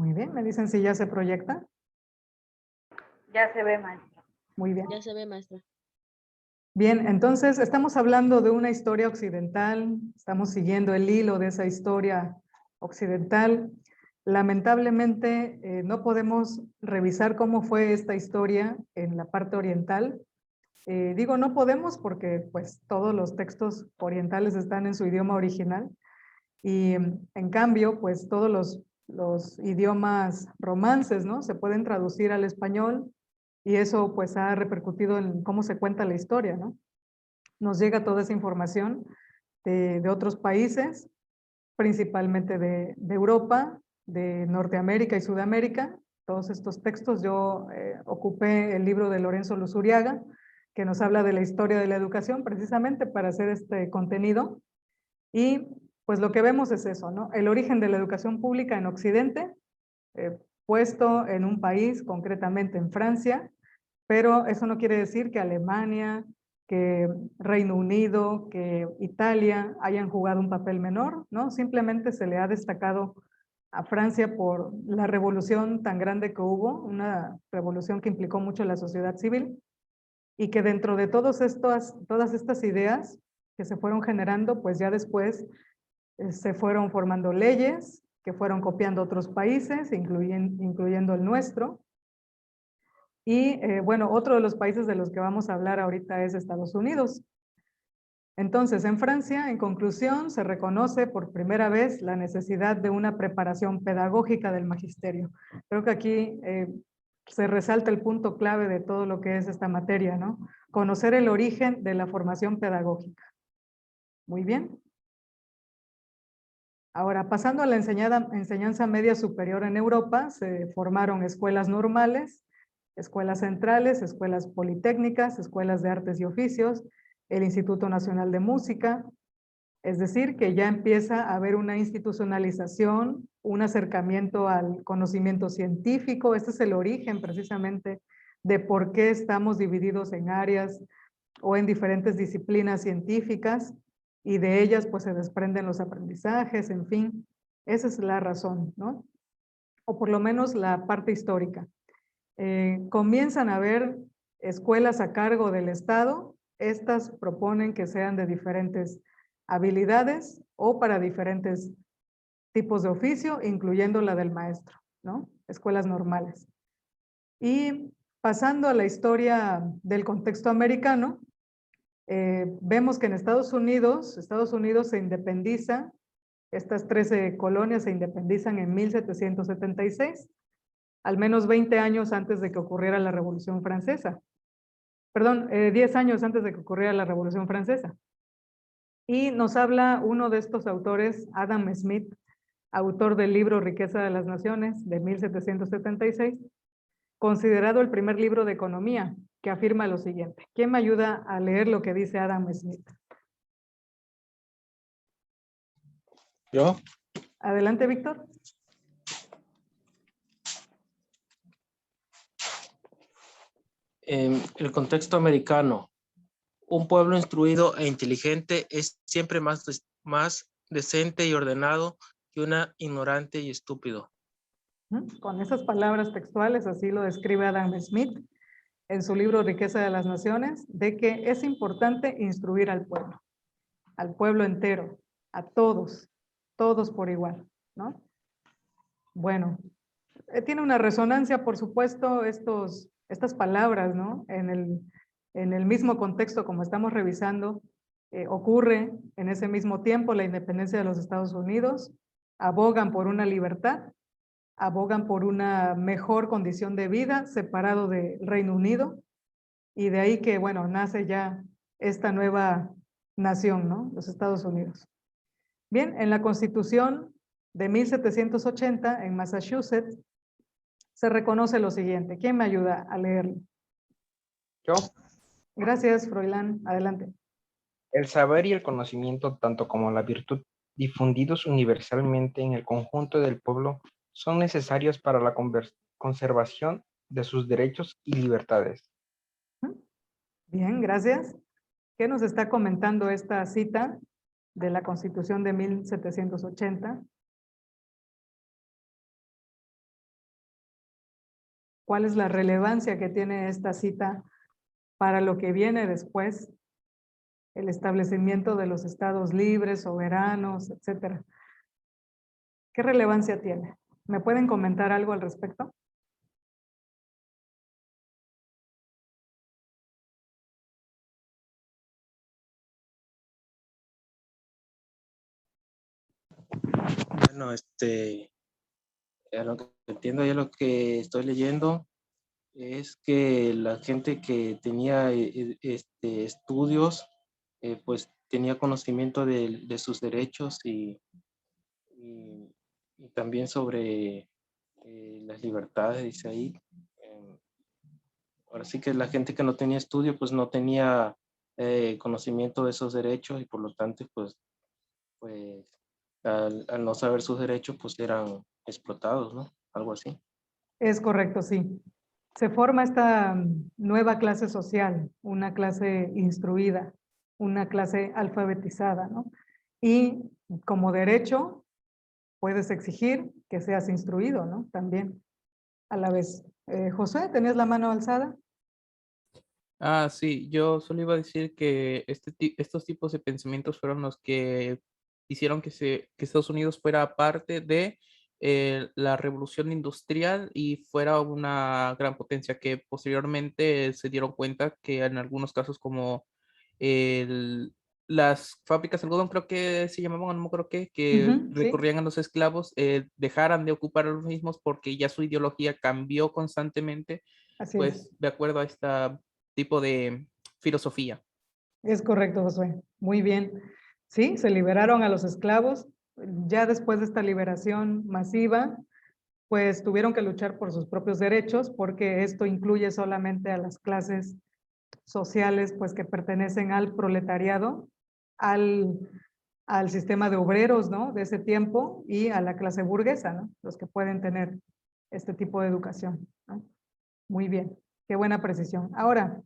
Muy bien, me dicen si ya se proyecta. Ya se ve, maestra. Muy bien. Ya se ve, maestra. Bien, entonces estamos hablando de una historia occidental, estamos siguiendo el hilo de esa historia occidental. Lamentablemente no podemos revisar cómo fue esta historia en la parte oriental. Digo no podemos porque pues todos los textos orientales están en su idioma original y en cambio pues todos los idiomas romances, ¿no? Se pueden traducir al español y eso pues ha repercutido en cómo se cuenta la historia, ¿no? Nos llega toda esa información de otros países, principalmente de Europa, de Norteamérica y Sudamérica. Todos estos textos yo ocupé el libro de Lorenzo Luzuriaga, que nos habla de la historia de la educación, precisamente para hacer este contenido. Y pues lo que vemos es eso, ¿no? El origen de la educación pública en Occidente, puesto en un país, concretamente en Francia, pero eso no quiere decir que Alemania, que Reino Unido, que Italia hayan jugado un papel menor, ¿no? Simplemente se le ha destacado a Francia por la revolución tan grande que hubo, una revolución que implicó mucho la sociedad civil, y que dentro de todas estas ideas que se fueron generando, pues ya después se fueron formando leyes que fueron copiando otros países, incluyendo el nuestro. Y bueno, otro de los países de los que vamos a hablar ahorita es Estados Unidos. Entonces, en Francia, en conclusión, se reconoce por primera vez la necesidad de una preparación pedagógica del magisterio. Creo que aquí se resalta el punto clave de todo lo que es esta materia, ¿no? Conocer el origen de la formación pedagógica. Muy bien. Ahora, pasando a la enseñanza media superior en Europa, se formaron escuelas normales, escuelas centrales, escuelas politécnicas, escuelas de artes y oficios, el Instituto Nacional de Música, es decir, que ya empieza a haber una institucionalización, un acercamiento al conocimiento científico. Este es el origen precisamente de por qué estamos divididos en áreas o en diferentes disciplinas científicas y de ellas pues se desprenden los aprendizajes, en fin, esa es la razón, ¿no? O por lo menos la parte histórica. Comienzan a haber escuelas a cargo del Estado, estas proponen que sean de diferentes habilidades o para diferentes tipos de oficio, incluyendo la del maestro, ¿no? Escuelas normales. Y pasando a la historia del contexto americano, vemos que en Estados Unidos se independiza, estas 13 colonias se independizan en 1776, al menos 20 años antes de que ocurriera la Revolución Francesa. Perdón, 10 años antes de que ocurriera la Revolución Francesa. Y nos habla uno de estos autores, Adam Smith, autor del libro Riqueza de las Naciones, de 1776, considerado el primer libro de economía, que afirma lo siguiente. ¿Quién me ayuda a leer lo que dice Adam Smith? ¿Yo? Adelante, Víctor. El contexto americano. Un pueblo instruido e inteligente es siempre más decente y ordenado que una ignorante y estúpido. Con esas palabras textuales, así lo describe Adam Smith en su libro Riqueza de las Naciones, de que es importante instruir al pueblo entero, a todos, todos por igual, ¿no? Bueno, tiene una resonancia, por supuesto, estas palabras, ¿no? En el mismo contexto como estamos revisando, ocurre en ese mismo tiempo la independencia de los Estados Unidos, abogan por una libertad, abogan por una mejor condición de vida separado del Reino Unido, y de ahí que, bueno, nace ya esta nueva nación, ¿no? Los Estados Unidos. Bien, en la Constitución de 1780 en Massachusetts se reconoce lo siguiente. ¿Quién me ayuda a leerlo? Yo. Gracias, Froilán. Adelante. El saber y el conocimiento, tanto como la virtud, difundidos universalmente en el conjunto del pueblo, son necesarios para la conservación de sus derechos y libertades. Bien, gracias. ¿Qué nos está comentando esta cita de la Constitución de 1780? ¿Cuál es la relevancia que tiene esta cita para lo que viene después? El establecimiento de los estados libres, soberanos, etcétera. ¿Qué relevancia tiene? ¿Me pueden comentar algo al respecto? Bueno, a lo que entiendo, yo lo que estoy leyendo es que la gente que tenía estudios, pues tenía conocimiento de sus derechos y- y también sobre las libertades, dice ahí. Eh, Ahora sí que la gente que no tenía estudio, pues no tenía conocimiento de esos derechos y por lo tanto, pues al no saber sus derechos, pues eran explotados, ¿no? Algo así. Es correcto, sí. Se forma esta nueva clase social, una clase instruida, una clase alfabetizada, ¿no? Y como derecho, puedes exigir que seas instruido, ¿no? También, a la vez. José, ¿tenías la mano alzada? Ah, sí, yo solo iba a decir que estos tipos de pensamientos fueron los que hicieron que Estados Unidos fuera parte de la revolución industrial y fuera una gran potencia que posteriormente se dieron cuenta que en algunos casos como el- las fábricas de algodón, creo que se llamaban, no me acuerdo qué, que Ujú, sí, recurrían a los esclavos, dejaran de ocupar a los mismos porque ya su ideología cambió constantemente, así es. pues de acuerdo a esta tipo de filosofía. Es correcto, Josué. Muy bien. Sí, se liberaron a los esclavos. Ya después de esta liberación masiva, pues tuvieron que luchar por sus propios derechos, porque esto incluye solamente a las clases sociales, pues que pertenecen al proletariado, al, al sistema de obreros, ¿no? De ese tiempo y a la clase burguesa, ¿no? Los que pueden tener este tipo de educación, ¿no? Muy bien, qué buena precisión. Ahora,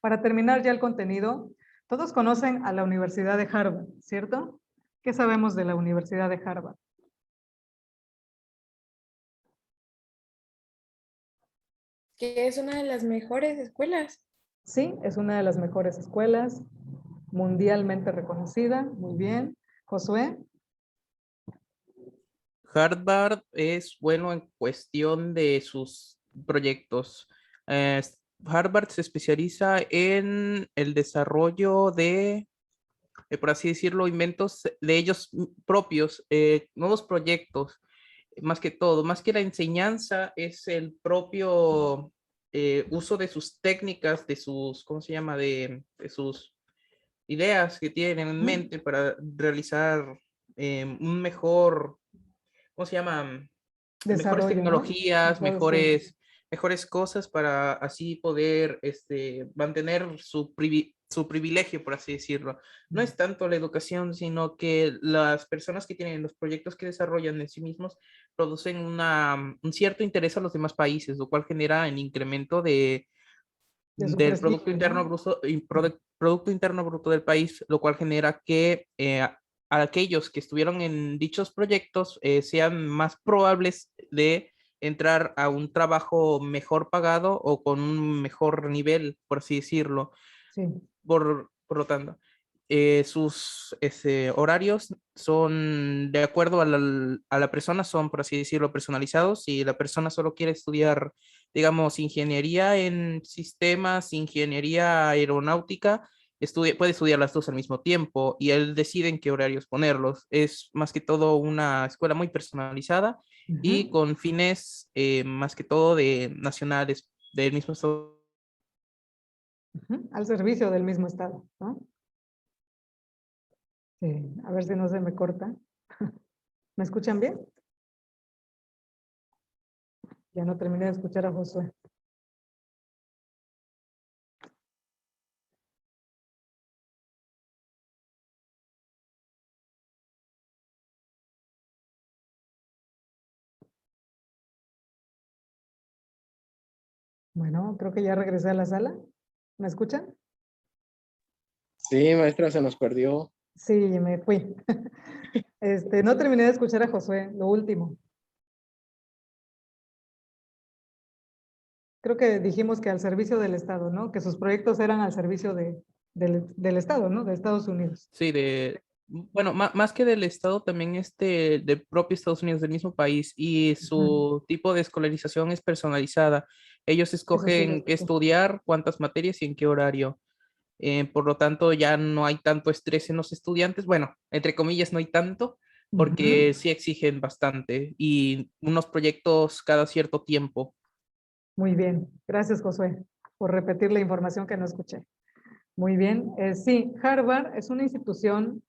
para terminar ya el contenido, todos conocen a la Universidad de Harvard, ¿cierto? ¿Qué sabemos de la Universidad de Harvard? Que es una de las mejores escuelas. Sí, es una de las mejores escuelas, mundialmente reconocida. Muy bien. Josué, Harvard es bueno en cuestión de sus proyectos. Eh, Harvard se especializa en el desarrollo por así decirlo, inventos de ellos propios, nuevos proyectos, más que todo, más que la enseñanza, es el propio uso de sus técnicas, de sus, ¿cómo se llama? De sus ideas que tienen en mente para realizar un mejor, ¿cómo se llama? Mejores desarrollo, ¿no? tecnologías, Mejor, sí. mejores cosas para así poder mantener su privilegio, por así decirlo. No es tanto la educación, sino que las personas que tienen los proyectos que desarrollan en sí mismos producen un cierto interés a los demás países, lo cual genera el incremento De su del Producto prestigio, Interno ¿no? Bruto, Producto Interno Bruto del país, lo cual genera que a aquellos que estuvieron en dichos proyectos sean más probables de entrar a un trabajo mejor pagado o con un mejor nivel, por así decirlo. Sí. Por lo tanto, sus horarios son de acuerdo a la persona, son, por así decirlo, personalizados. Si la persona solo quiere estudiar, digamos, ingeniería en sistemas, ingeniería aeronáutica, puede estudiar las dos al mismo tiempo y él decide en qué horarios ponerlos. Es más que todo una escuela muy personalizada y Ujú, con fines más que todo de nacionales del mismo estado. ujú, al servicio del mismo Estado, ¿no? Sí, a ver si no se me corta. ¿Me escuchan bien? Ya no terminé de escuchar a Josué. Bueno, creo que ya regresé a la sala. ¿Me escuchan? Sí, maestra, se nos perdió. Sí, me fui. No terminé de escuchar a Josué, lo último. creo que dijimos que al servicio del Estado, ¿no? Que sus proyectos eran al servicio del Estado, ¿no? De Estados Unidos. Sí, bueno, más que del Estado, también del propio Estados Unidos, del mismo país, y su tipo de escolarización es personalizada. Ellos Eso sí lo escogen qué escuché. estudiar, cuántas materias y en qué horario. Por lo tanto, ya no hay tanto estrés en los estudiantes. Bueno, entre comillas, no hay tanto, porque Ujú. sí exigen bastante y unos proyectos cada cierto tiempo. Muy bien. Gracias, Josué, por repetir la información que no escuché. Muy bien. Sí, Harvard es una institución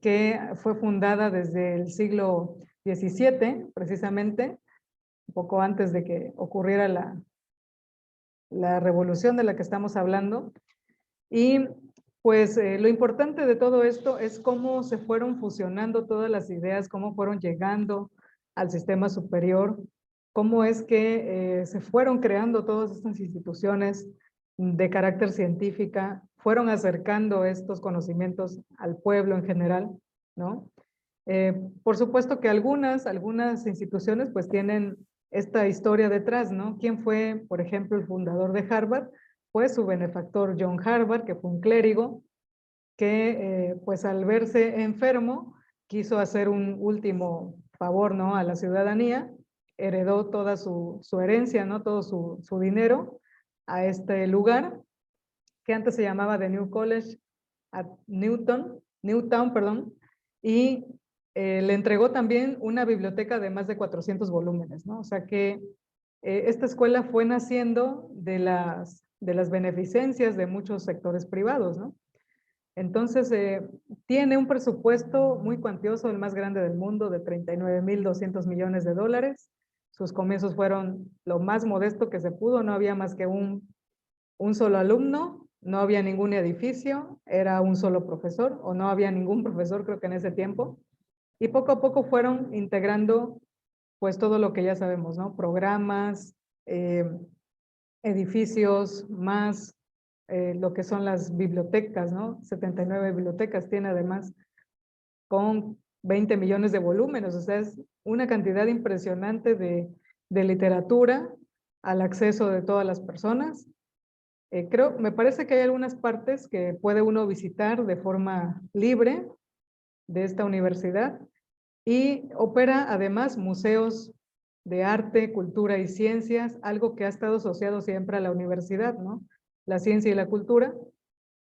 que fue fundada desde el siglo XVII, precisamente, un poco antes de que ocurriera la revolución de la que estamos hablando. Y pues lo importante de todo esto es cómo se fueron fusionando todas las ideas, cómo fueron llegando al sistema superior, cómo es que se fueron creando todas estas instituciones de carácter científica, fueron acercando estos conocimientos al pueblo en general, ¿no? Por supuesto que algunas instituciones pues tienen esta historia detrás, ¿no? ¿Quién fue, por ejemplo, el fundador de Harvard? Fue su benefactor John Harvard, que fue un clérigo, que pues al verse enfermo quiso hacer un último favor, ¿no? A la ciudadanía, heredó toda su herencia, ¿no? Todo su dinero a este lugar, que antes se llamaba The New College at Newtown, perdón, y le entregó también una biblioteca de más de 400 volúmenes, ¿no? O sea que esta escuela fue naciendo de las beneficencias de muchos sectores privados, ¿no? Entonces, tiene un presupuesto muy cuantioso, el más grande del mundo, de 39.200 millones de dólares. Sus comienzos fueron lo más modesto que se pudo, no había más que un solo alumno, no había ningún edificio, era un solo profesor, o no había ningún profesor, creo que en ese tiempo. Y poco a poco fueron integrando, pues, todo lo que ya sabemos, ¿no? Programas, edificios, más lo que son las bibliotecas, ¿no? 79 bibliotecas tiene además, con 20 millones de volúmenes, o sea, es una cantidad impresionante de literatura al acceso de todas las personas. Me parece que hay algunas partes que puede uno visitar de forma libre de esta universidad y opera además museos de arte, cultura y ciencias, algo que ha estado asociado siempre a la universidad, ¿no? La ciencia y la cultura.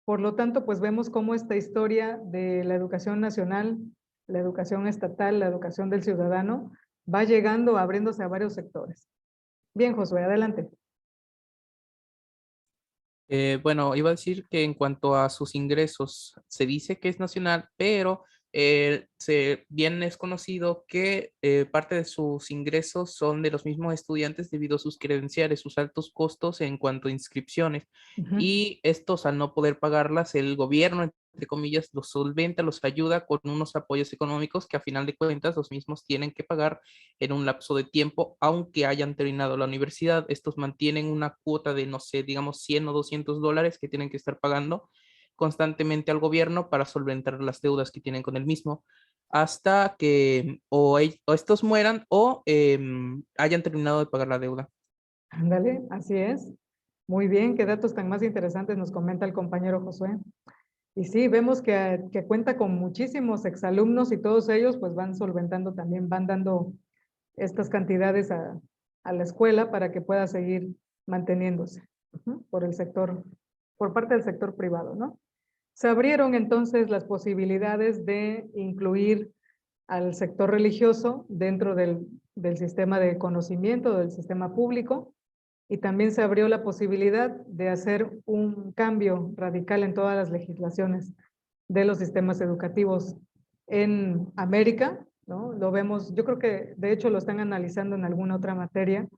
Por lo tanto, pues vemos cómo esta historia de la educación nacional, la educación estatal, la educación del ciudadano, va llegando, abriéndose a varios sectores. Bien, Josué, adelante. Bueno, iba a decir que en cuanto a sus ingresos, se dice que es nacional, pero bien es conocido que parte de sus ingresos son de los mismos estudiantes debido a sus credenciales, sus altos costos en cuanto a inscripciones. Y estos, al no poder pagarlas, el gobierno, entre comillas, los solventa, los ayuda con unos apoyos económicos que a final de cuentas los mismos tienen que pagar en un lapso de tiempo, aunque hayan terminado la universidad. Estos mantienen una cuota de, no sé, digamos 100 o $200 que tienen que estar pagando constantemente al gobierno para solventar las deudas que tienen con el mismo, hasta que o estos mueran o hayan terminado de pagar la deuda. Ándale, así es. Muy bien, qué datos tan más interesantes nos comenta el compañero Josué. Y sí, vemos que cuenta con muchísimos exalumnos y todos ellos pues van solventando también, van dando estas cantidades a la escuela para que pueda seguir manteniéndose por el sector, por parte del sector privado, ¿no? Se abrieron entonces las posibilidades de incluir al sector religioso dentro del sistema de conocimiento, del sistema público, y también se abrió la posibilidad de hacer un cambio radical en todas las legislaciones de los sistemas educativos en América, ¿no? Lo vemos, yo creo que de hecho lo están analizando en alguna otra materia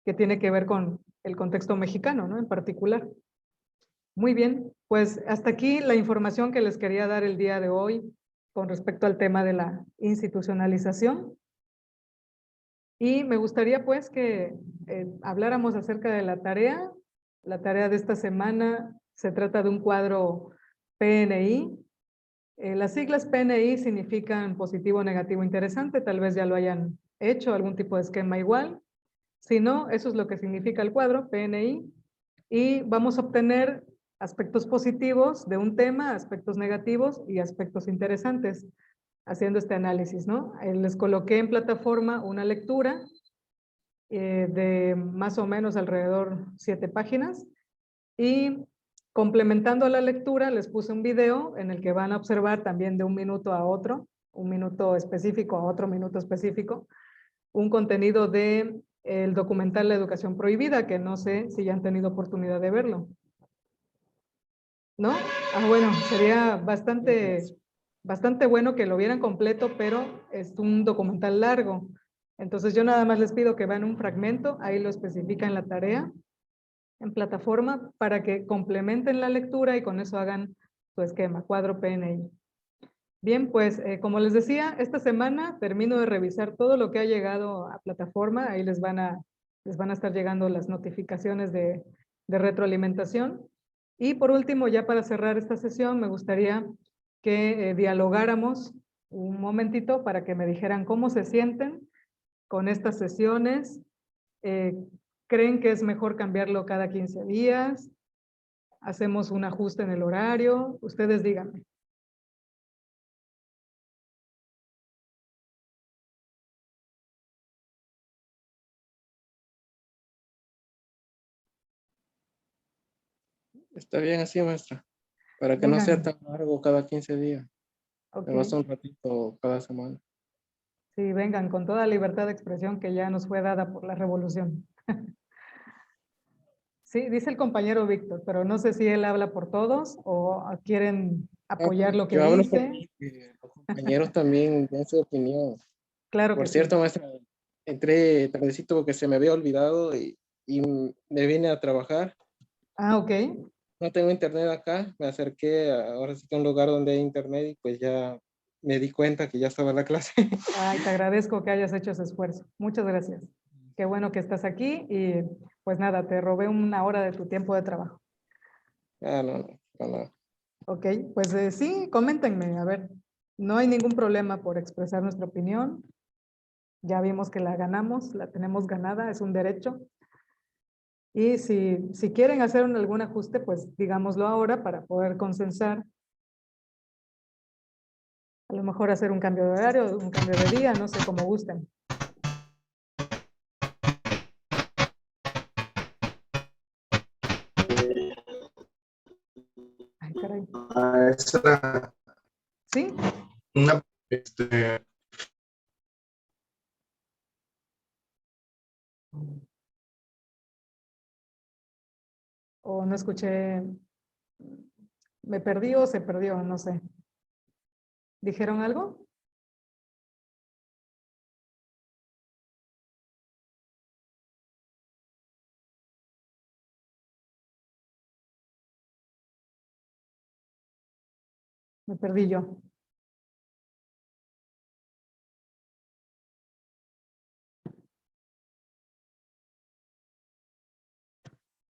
que tiene que ver con el contexto mexicano, ¿no? En particular. Muy bien, pues hasta aquí la información que les quería dar el día de hoy con respecto al tema de la institucionalización. Y me gustaría pues que habláramos acerca de la tarea. La tarea de esta semana se trata de un cuadro PNI. Las siglas PNI significan positivo, negativo, interesante. Tal vez ya lo hayan hecho, algún tipo de esquema igual. Si no, eso es lo que significa el cuadro, PNI, y vamos a obtener aspectos positivos de un tema, aspectos negativos y aspectos interesantes, haciendo este análisis, ¿no? Les coloqué en plataforma una lectura de más o menos alrededor 7 páginas, y complementando la lectura les puse un video en el que van a observar también de un minuto a otro, un minuto específico a otro minuto específico, un contenido de el documental La Educación Prohibida, que no sé si ya han tenido oportunidad de verlo. ¿No? Ah, bueno, sería bastante bueno que lo vieran completo, pero es un documental largo. Entonces yo nada más les pido que vean un fragmento, ahí lo especifica en la tarea, en plataforma, para que complementen la lectura y con eso hagan su esquema, cuadro PNI. Bien, pues como les decía, esta semana termino de revisar todo lo que ha llegado a plataforma, ahí les van a estar llegando las notificaciones de retroalimentación. Y por último, ya para cerrar esta sesión, me gustaría que dialogáramos un momentito para que me dijeran cómo se sienten con estas sesiones. ¿Creen que es mejor cambiarlo cada 15 días? ¿Hacemos un ajuste en el horario? Ustedes díganme. Está bien así, maestra, para que no sea Vengan, tan largo cada 15 días. ok. Me basta un ratito cada semana. Sí, vengan con toda libertad de expresión que ya nos fue dada por la revolución. Sí, dice el compañero Víctor, pero no sé si él habla por todos o quieren Ah, apoyar lo que yo hablo por dice. mí, que los compañeros también den su opinión. Claro que Por sí. cierto, maestra, entré tardecito porque se me había olvidado y me vine a trabajar. Ah, ok. No tengo internet acá, me acerqué ahora sí que a un lugar donde hay internet y pues ya me di cuenta que ya estaba la clase. Ay, te agradezco que hayas hecho ese esfuerzo. Muchas gracias. Qué bueno que estás aquí y pues nada, te robé una hora de tu tiempo de trabajo. Ah, no, no, no, no. Ok, pues sí, coméntenme, a ver, no hay ningún problema por expresar nuestra opinión. Ya vimos que la ganamos, la tenemos ganada, es un derecho. Y si quieren hacer algún ajuste, pues digámoslo ahora para poder consensar. A lo mejor hacer un cambio de horario, un cambio de día, no sé cómo gusten. Ay, caray. Esa, ¿Sí? una, O no escuché, me perdí o se perdió, no sé. ¿Dijeron algo? Me perdí yo.